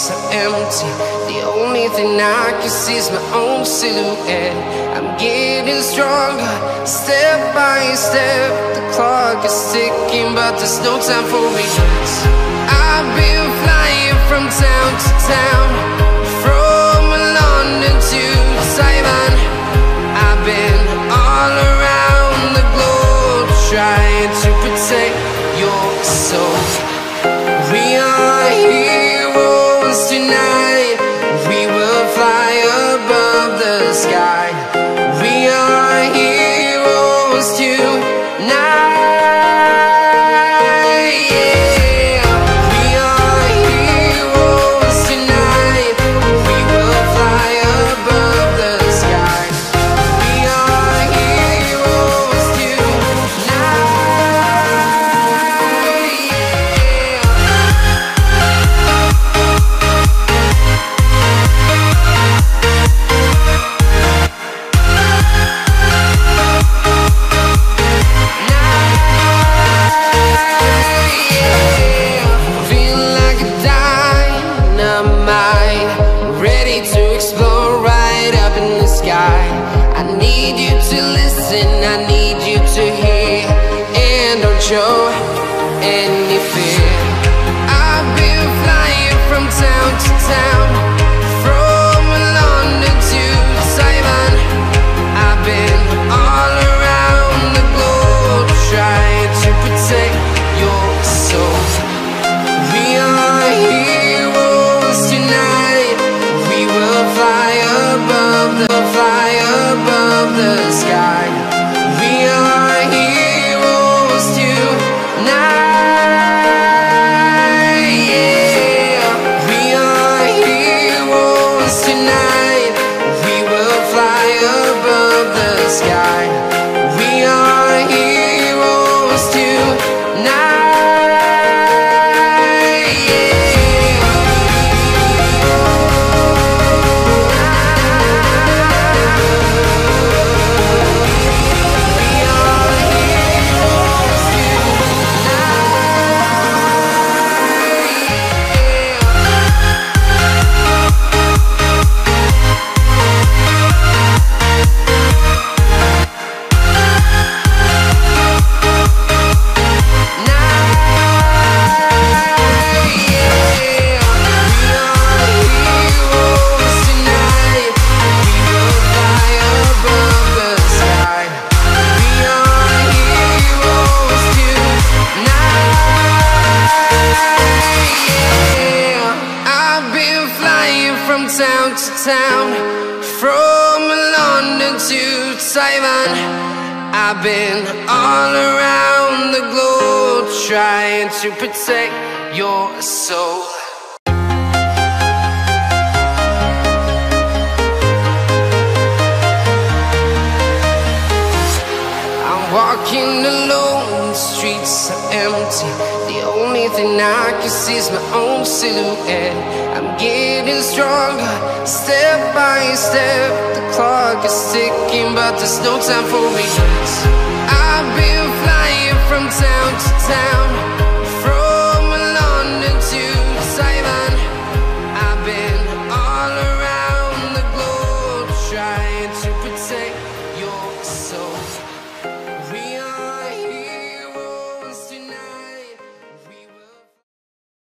streets are empty. The only thing I can see is my own silhouette. I'm getting stronger, step by step. The clock is ticking, but there's no time for regrets. I've been flying from town to town, from London to Taiwan. I've been all around the globe, trying to protect your soul. We are heroes tonight. We will fly above the sky. We are heroes tonight. Yeah. We are heroes tonight. We will fly above the sky. We are heroes tonight. I need you to listen, I need you to hear, and don't show any fear. I've been flying from town to town, from London to Taiwan. I've been all around the globe, trying to protect your soul. We are heroes tonight. We will fly above the sky. We are heroes tonight. Yeah. We are heroes tonight. We will fly above the sky. We are heroes tonight. From town to town, from London to Taiwan. I've been all around the globe, trying to protect your soul. I'm walking alone, the streets are empty. The only thing I can see is my own silhouette. I'm getting stronger, step by step. The clock is ticking, but there's no time for regrets. I've been flying from town to town, from London to Taiwan. I've been all around the globe, trying to protect your soul.